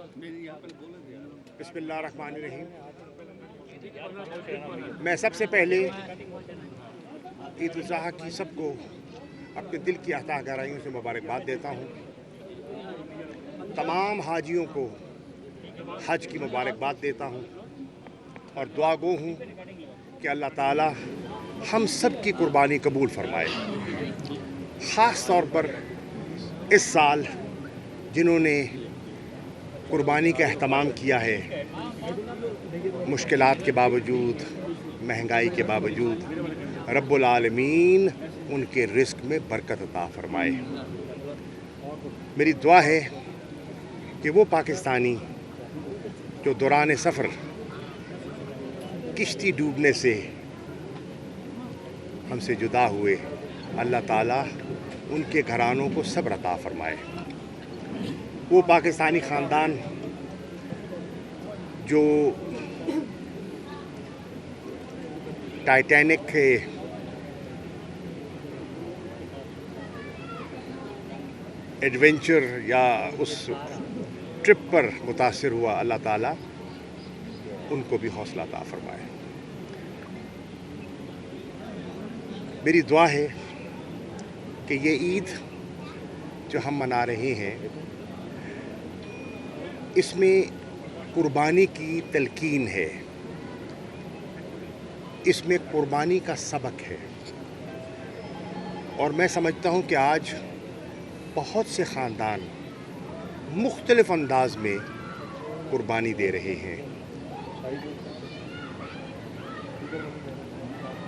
बिस्मिल्लाहिर्रहमानिर्रहीम। मैं सबसे पहले ईद उल अज़हा की सबको अपने दिल की अता गहराइयों से मुबारकबाद देता हूँ। तमाम हाजियों को हज की मुबारकबाद देता हूँ और दुआ गो हूँ कि अल्लाह ताला हम सब की कुर्बानी कबूल फरमाए। ख़ास तौर पर इस साल जिन्होंने कुर्बानी का अहतमाम किया है, मुश्किलात के बावजूद, महंगाई के बावजूद, रब्बुल आलमीन उनके रिस्क में बरकत अता फरमाए। मेरी दुआ है कि वो पाकिस्तानी जो दौरान सफ़र किश्ती डूबने से हमसे जुदा हुए, अल्लाह ताला उनके घरानों को सब्र अता फरमाए। वो पाकिस्तानी ख़ानदान जो टाइटैनिक के एडवेंचर या उस ट्रिप पर मुतासिर हुआ, अल्लाह ताला उनको भी हौसला अता फरमाए। मेरी दुआ है कि ये ईद जो हम मना रहे हैं, इसमें कुर्बानी की तलकीन है, इसमें कुर्बानी का सबक है। और मैं समझता हूँ कि आज बहुत से ख़ानदान मुख्तलिफ़ अंदाज में कुर्बानी दे रहे हैं।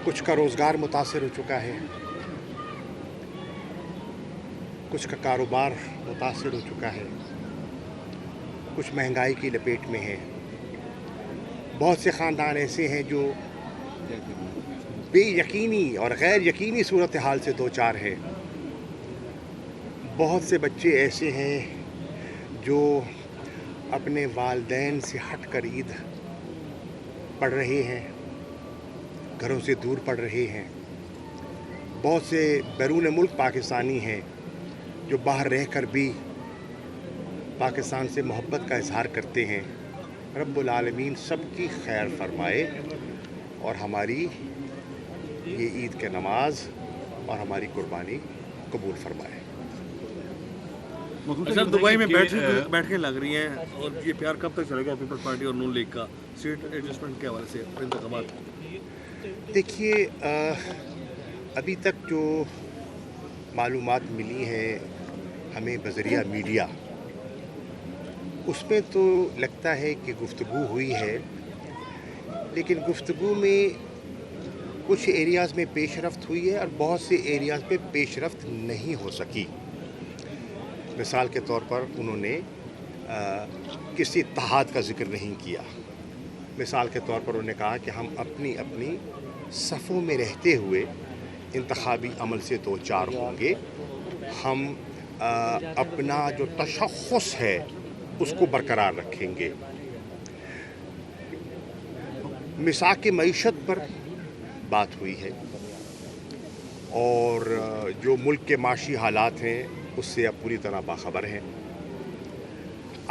कुछ का रोज़गार मुतासिर हो चुका है, कुछ का कारोबार मुतासिर हो चुका है, कुछ महंगाई की लपेट में है। बहुत से ख़ानदान ऐसे हैं जो बेयकीनी और गैर यकीनी सूरत हाल से दो चार हैं। बहुत से बच्चे ऐसे हैं जो अपने वालिदैन से हट कर ईद पढ़ रहे हैं, घरों से दूर पढ़ रहे हैं। बहुत से बैरून मुल्क पाकिस्तानी हैं जो बाहर रहकर भी पाकिस्तान से मोहब्बत का इजहार करते हैं। रब्बुल आलमीन सबकी खैर फरमाए और हमारी ये ईद के नमाज और हमारी कुर्बानी कबूल फरमाए। सर, दुबई में बैठकें लग रही हैं और ये प्यार कब तक चलेगा पीपल्स पार्टी और नून लीग का सीट एडजस्टमेंट के हवाले से इंतखाबात? देखिए, अभी तक जो मालूमात मिली हैं हमें बज़रिया मीडिया, उसमें तो लगता है कि गुफ्तगू हुई है, लेकिन गुफ्तगू में कुछ एरियाज़ में पेशरफ्त हुई है और बहुत से एरियाज़ पे पेशरफ्त नहीं हो सकी। मिसाल के तौर पर उन्होंने किसी इत्तेहाद का ज़िक्र नहीं किया। मिसाल के तौर पर उन्होंने कहा कि हम अपनी अपनी सफ़ों में रहते हुए इंतखाबी अमल से दो चार होंगे, हम अपना जो तशख़्ख़ुस है उसको बरकरार रखेंगे। मिसाक मईशत पर बात हुई है और जो मुल्क के माशी हालात हैं उससे अब पूरी तरह बाखबर हैं।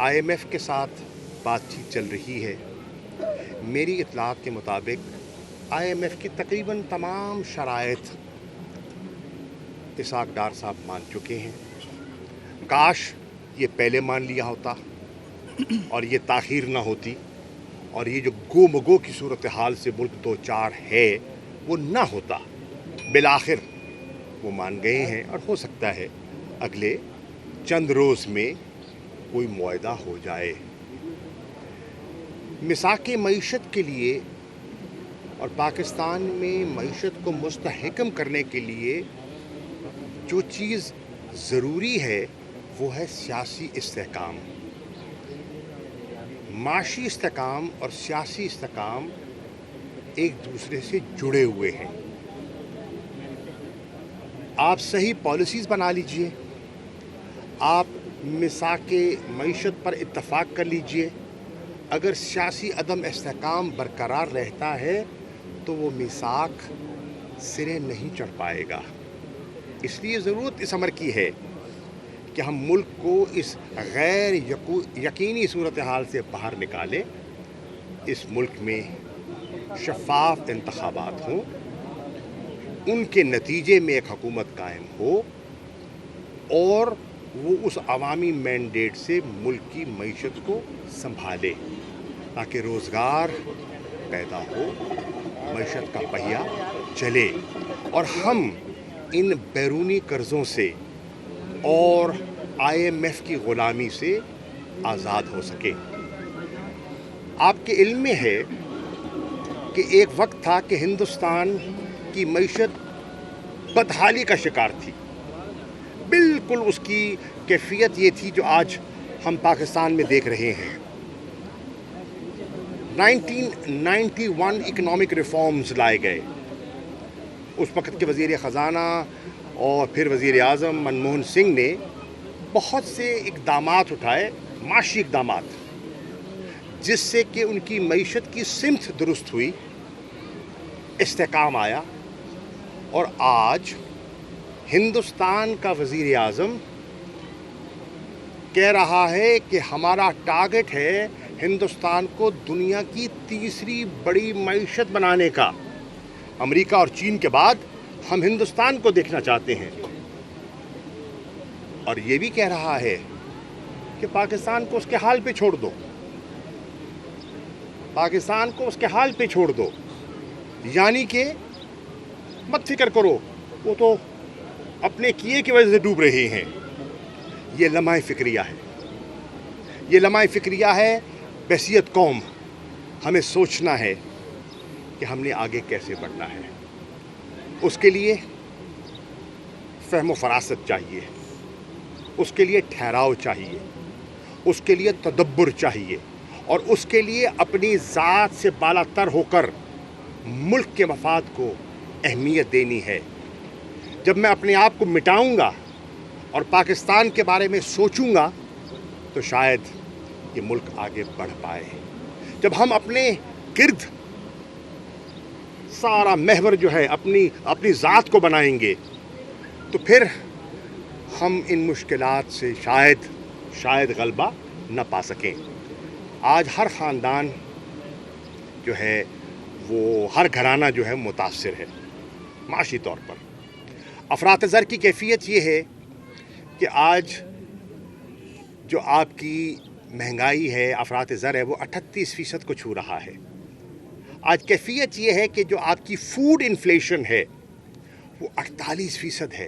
IMF के साथ बातचीत चल रही है। मेरी इत्तलात के मुताबिक IMF की तकरीबन तमाम शराइत इसाक डार साहब मान चुके हैं। काश ये पहले मान लिया होता और ये ताख़ीर ना होती और ये जो गो की सूरत हाल से मुल्क दो चार है वो ना होता। बिलाखिर वो मान गए हैं और हो सकता है अगले चंद रोज़ में कोई मुआहदा हो जाए। मिसाक मईशत के लिए और पाकिस्तान में मईशत को मुस्तहकम करने के लिए जो चीज़ ज़रूरी है वो है सियासी इस्तेहकाम। माशी इस्तेहकाम और सियासी इस्तेहकाम एक दूसरे से जुड़े हुए हैं। आप सही पॉलिसीज़ बना लीजिए, आप मिसाक मईशत पर इत्तफ़ाक़ कर लीजिए, अगर सियासी अदम इस्तेहकाम बरकरार रहता है तो वो मिसाक सिरे नहीं चढ़ पाएगा। इसलिए ज़रूरत इस अमर की है کہ ہم ملک کو اس غیر یقینی صورتحال سے باہر نکالیں. اس ملک میں شفاف انتخابات ہوں, ان کے نتیجے میں ایک حکومت قائم ہو اور وہ اس عوامی مینڈیٹ سے ملک کی معیشت کو سنبھالے تاکہ روزگار پیدا ہو, معیشت کا پہیہ چلے اور ہم ان بیرونی قرضوں سے اور IMF کی غلامی سے آزاد ہو سکے. آپ کے علم میں ہے کہ ایک وقت تھا کہ ہندوستان کی معیشت بدحالی کا شکار تھی. بالکل اس کی کیفیت یہ تھی جو آج ہم پاکستان میں دیکھ رہے ہیں. 1991 اکنامک ریفارمز لائے گئے. اس وقت کے وزیر خزانہ اور پھر وزیر اعظم منموہن سنگھ نے بہت سے اقدامات اٹھائے, معاشی اقدامات, جس سے کہ ان کی معیشت کی سمت درست ہوئی, استحکام آیا. اور آج ہندوستان کا وزیر اعظم کہہ رہا ہے کہ ہمارا ٹارگٹ ہے ہندوستان کو دنیا کی تیسری بڑی معیشت بنانے کا. امریکہ اور چین کے بعد ہم ہندوستان کو دیکھنا چاہتے ہیں. اور یہ بھی کہہ رہا ہے کہ پاکستان کو اس کے حال پہ چھوڑ دو, پاکستان کو اس کے حال پہ چھوڑ دو, یعنی کہ مت فکر کرو, وہ تو اپنے کیے کی وجہ سے ڈوب رہے ہیں. یہ لمحہ فکریہ ہے, یہ لمحہ فکریہ ہے بحیثیت قوم. ہمیں سوچنا ہے کہ ہم نے آگے کیسے بڑھنا ہے. اس کے لیے فہم و فراست چاہیے, اس کے لیے ٹھہراؤ چاہیے, اس کے لیے تدبر چاہیے, اور اس کے لیے اپنی ذات سے بالا تر ہو کر ملک کے مفاد کو اہمیت دینی ہے. جب میں اپنے آپ کو مٹاؤں گا اور پاکستان کے بارے میں سوچوں گا تو شاید یہ ملک آگے بڑھ پائے. جب ہم اپنے گرد سارا محور جو ہے اپنی ذات کو بنائیں گے تو پھر ہم ان مشکلات سے شاید غلبہ نہ پا سکیں. آج ہر خاندان جو ہے وہ ہر گھرانہ جو ہے متاثر ہے معاشی طور پر. افراط زر کی کیفیت یہ ہے کہ آج جو آپ کی مہنگائی ہے, افراط زر ہے, وہ 38% کو چھو رہا ہے. آج کیفیت یہ ہے کہ جو آپ کی فوڈ انفلیشن ہے وہ 48% ہے.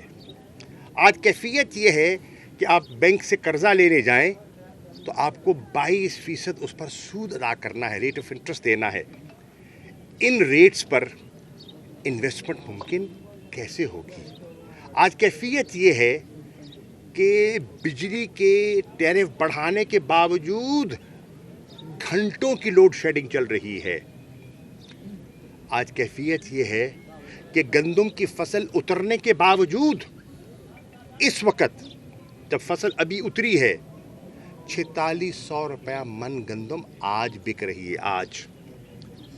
آج کیفیت یہ ہے کہ آپ بینک سے قرضہ لینے جائیں تو آپ کو 22% اس پر سود ادا کرنا ہے, ریٹ آف انٹرسٹ دینا ہے. ان ریٹس پر انویسٹمنٹ ممکن کیسے ہوگی؟ آج کیفیت یہ ہے کہ بجلی کے ٹیرف بڑھانے کے باوجود گھنٹوں کی لوڈ شیڈنگ چل رہی ہے. آج کیفیت یہ ہے کہ گندم کی فصل اترنے کے باوجود اس وقت جب فصل ابھی اتری ہے 4600 روپیہ من گندم آج بک رہی ہے. آج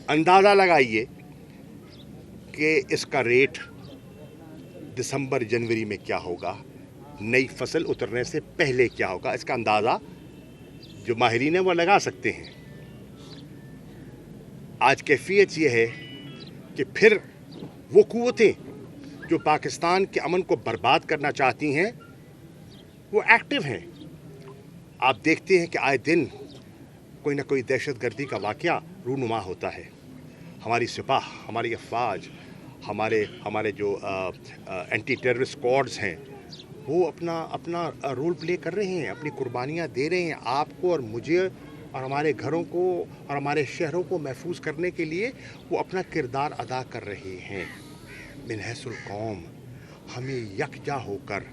اندازہ لگائیے کہ اس کا ریٹ دسمبر جنوری میں کیا ہوگا, نئی فصل اترنے سے پہلے کیا ہوگا. اس کا اندازہ جو ماہرین ہیں وہ لگا سکتے ہیں. آج کیفیت یہ ہے کہ پھر وہ قوتیں جو پاکستان کے امن کو برباد کرنا چاہتی ہیں وہ ایکٹیو ہیں. آپ دیکھتے ہیں کہ آئے دن کوئی نہ کوئی دہشت گردی کا واقعہ رونما ہوتا ہے. ہماری سپاہ, ہماری افواج, ہمارے جو اینٹی ٹیررسٹ اسکواڈز ہیں وہ اپنا رول پلے کر رہے ہیں, اپنی قربانیاں دے رہے ہیں. آپ کو اور مجھے اور ہمارے گھروں کو اور ہمارے شہروں کو محفوظ کرنے کے لیے وہ اپنا کردار ادا کر رہے ہیں. من حیث القوم ہمیں یکجا ہو کر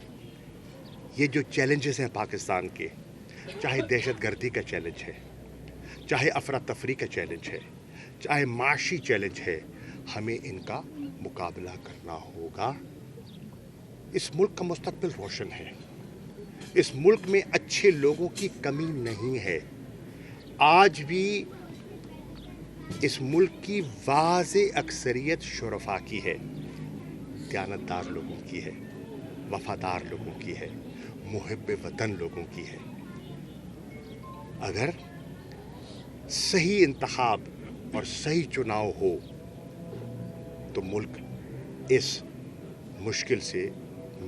یہ جو چیلنجز ہیں پاکستان کے, چاہے دہشت گردی کا چیلنج ہے, چاہے افراتفری کا چیلنج ہے, چاہے معاشی چیلنج ہے, ہمیں ان کا مقابلہ کرنا ہوگا. اس ملک کا مستقبل روشن ہے. اس ملک میں اچھے لوگوں کی کمی نہیں ہے. آج بھی اس ملک کی واضح اکثریت شرفاء کی ہے, دیانتدار لوگوں کی ہے, وفادار لوگوں کی ہے, मुहिब वतन लोगों की है। अगर सही इंतखाब और सही चुनाव हो तो मुल्क इस मुश्किल से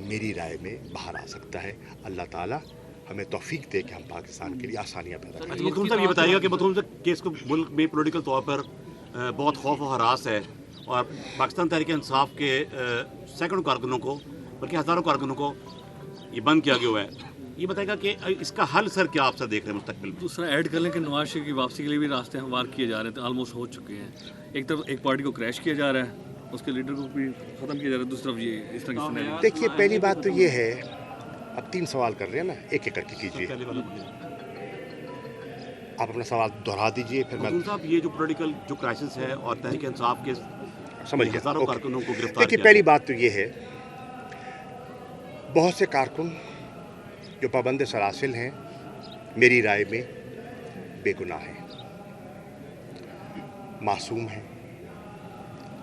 मेरी राय में बाहर आ सकता है। अल्लाह ताला हमें तौफीक दे कि हम पाकिस्तान के लिए आसानियाँ पैदा करें। अच्छा मखदूम साहब ये बताइएगा कि मखदूम साहब कि इसको मुल्क में पॉलिटिकल तौर पर बहुत खौफ और हरास है और पाकिस्तान तहरीक इंसाफ के सैकड़ों कारकुनों को बल्कि हज़ारों कारकुनों को ये बंद किया गया हुआ है। ये बताएगा कि इसका हल सर क्या आप सर देख रहे हैं मुस्तकबिल में? दूसरा ऐड कर लें कि नवाज शरीफ की वापसी के लिए भी रास्ते हमवार किए जा रहे थे, ऑलमोस्ट हो चुके हैं। एक तरफ एक पार्टी को क्रैश किया जा रहा है, उसके लीडर को भी ख़त्म किया जा रहा है, दूसरी तरफ ये इस तरह की सिनेरियो। देखिए, पहली बात तो ये है, अब 3 सवाल कर रहे हैं ना, एक एक करके कीजिए। आप अपना सवाल दोहरा दीजिए फिर मैं मखदूम साहब ये जो पॉलिटिकल जो क्राइसिस है और तहरीक इंसाफ के समझ गया। हज़ारों ओके। कारकुनों को गिरफ्तार देखिए, किया पहली बात तो ये है, बहुत से कारकुन जो पाबंद सलासिल हैं मेरी राय में बेगुनाह हैं, मासूम हैं,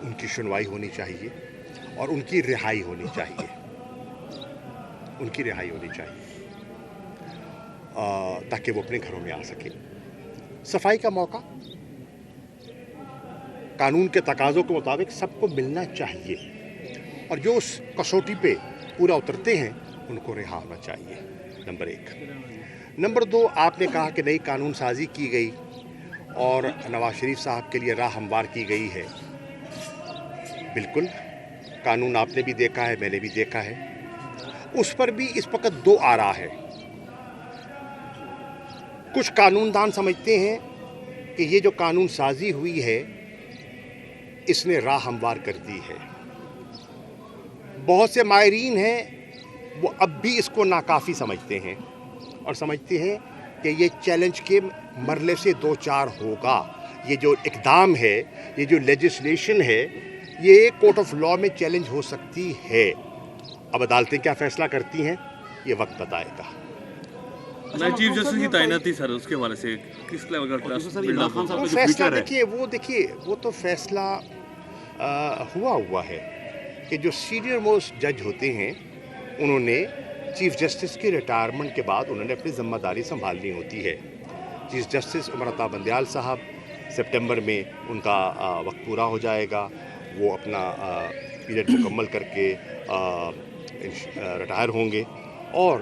उनकी सुनवाई होनी चाहिए और उनकी रिहाई होनी चाहिए, उनकी रिहाई होनी चाहिए ताकि वो अपने घरों में आ सके। सफाई का मौका कानून के तकाज़ों के मुताबिक सबको मिलना चाहिए और जो उस कसौटी पे पूरा उतरते हैं उनको रिहा होना चाहिए, नंबर 1। नंबर 2, आपने कहा कि नई कानून साजी की गई और नवाज शरीफ साहब के लिए राह हमवार की गई है। बिल्कुल, कानून आपने भी देखा है, मैंने भी देखा है। उस पर भी इस वक्त 2 आरा है। कुछ कानूनदान समझते हैं कि ये जो कानून साजी हुई है इसने राह हमवार कर दी है। बहुत से माहिरीन हैं वो अब भी इसको नाकाफ़ी समझते हैं और समझते हैं कि ये चैलेंज के मरले से 2-4 होगा। ये जो इक़दाम है, ये जो लेजिस्लेशन है, ये कोर्ट ऑफ लॉ में चैलेंज हो सकती है। अब अदालतें क्या फ़ैसला करती हैं ये वक्त बताएगा। मैं चीफ जस्टिस की तैनाती सर उसके हवाले से किस लेवल का क्लास सर इमरान खान साहब वो का जो फैसला फ्यूचर है देखिए वो तो फैसला हुआ है कि जो सीनियर मोस्ट जज होते हैं उन्होंने चीफ जस्टिस के रिटायरमेंट के बाद उन्होंने अपनी ज़िम्मेदारी संभालनी होती है। चीफ जस्टिस उमर अता बंदयाल साहब सितंबर में उनका वक्त पूरा हो जाएगा, वो अपना पीरियड मुकम्मल करके रिटायर होंगे और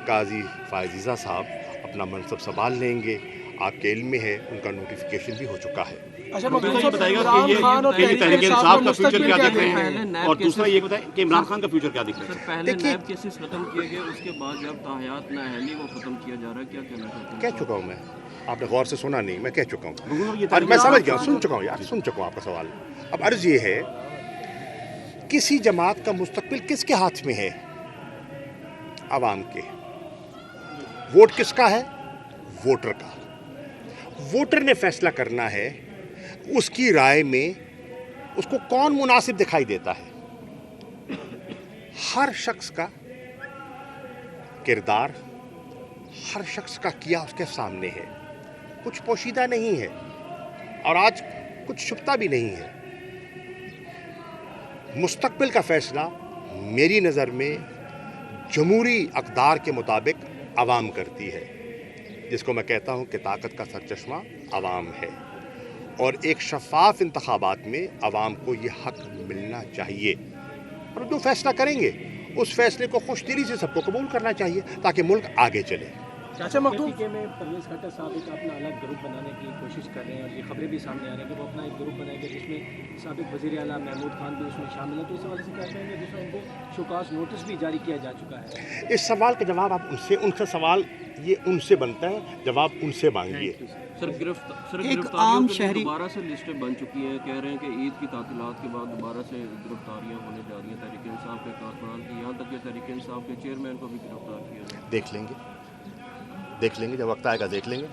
काजी फ़ायज़ीज़ा साहब अपना मनसब संभाल लेंगे। आपके इल्म में है उनका नोटिफिकेशन भी हो चुका है। अच्छा तो मखदूम ये साहब, बताएगा इमरान कि खान और ये तहरीक तहरीक इंसाफ इंसाफ में का फ्यूचर मुस्तकबिल क्या क्या देख रहे देख रहे हैं हैं? और दूसरा ये बताएं कि इमरान खान का फ्यूचर क्या दिख रहा सर है? पहले देखिए- नैब केसेस खत्म किए गए, उसके बाद जब ताहयात नाअहली को खत्म किया जा रहा है, क्या कहना चाहते हैं? कह चुका हूँ मैं, आपने गौर से सुना नहीं, मैं कह चुका हूँ मखदूम साहब, ये और मैं तहरीक समझ गया, सुन चुका हूँ यार, सुन चुका हूँ आपका सवाल। अब अर्ज़ ये है, किसी जमात का मुस्तकबिल किसके हाथ में है? आवाम के। वोट किसका है? वोटर का। वोटर ने फैसला करना है उसकी राय में उसको कौन मुनासिब दिखाई देता है। हर शख्स का किरदार, हर शख्स का किया उसके सामने है, कुछ पोशीदा नहीं है और आज कुछ छुपता भी नहीं है। मुस्तकबिल का फैसला मेरी नज़र में जमहूरी अक़दार के मुताबिक आवाम करती है, जिसको मैं कहता हूँ कि ताकत का सरचश्मा आवाम है और एक शफाफ इंतखाबात में आवाम को ये हक मिलना चाहिए और जो फैसला करेंगे उस फैसले को खुशदिली से सबको कबूल करना चाहिए ताकि मुल्क आगे चले। अच्छा मखदूम, के में परवेज़ खट्टर साहब एक अपना अलग ग्रुप बनाने की कोशिश कर रहे हैं और ये खबरें भी सामने आ रही हैं कि वो अपना एक ग्रुप बनाएंगे जिसमें साबिक वज़ीर आला महमूद खान भी उसमें शामिल है। तो इस हवाले से क्या कहेंगे, जिसमें उनको शोकास नोटिस भी जारी किया जा चुका है? इस सवाल का जवाब आप उनसे सवाल ये उनसे बनता है, जवाब उनसे मांगिए। सर एक गिरफ्तारियों आम के लिए शहरी- दोबारा से लिस्टें बन चुकी हैं, कह रहे हैं कि ईद की तातीलात के बाद दोबारा से गिरफ्तारियां होने जा रही हैं तहरीक इंसाफ के कारकुनान की, यहाँ तक कि तहरीक इंसाफ के चेयरमैन को भी गिरफ्तार किया गया। देख लेंगे जब वक्त आएगा, देख लेंगे।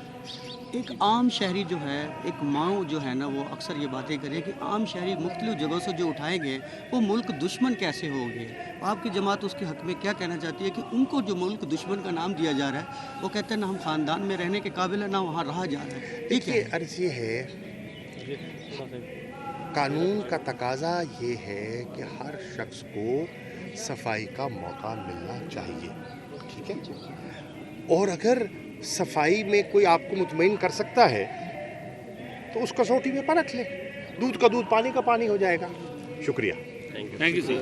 एक आम शहरी जो है, एक माओ जो है ना, वो अक्सर ये बातें करें कि आम शहरी मुख्तलिफ जगहों से जो उठाए गए वो मुल्क दुश्मन कैसे हो गए। आपकी जमात उसके हक़ में क्या कहना चाहती है कि उनको जो मुल्क दुश्मन का नाम दिया जा रहा है, वो कहते हैं ना हम ख़ानदान में रहने के काबिल है ना वहाँ रहा जा रहा है। ठीक देखिए, है, अर्ज़ ये है, कानून का तकाजा ये है कि हर शख्स को सफाई का मौका मिलना चाहिए, ठीक ठीक है। और अगर सफाई में कोई आपको मुतमईन कर सकता है तो उस कसौटी में परख ले, दूध का दूध पानी का पानी हो जाएगा। शुक्रिया। Thank you sir.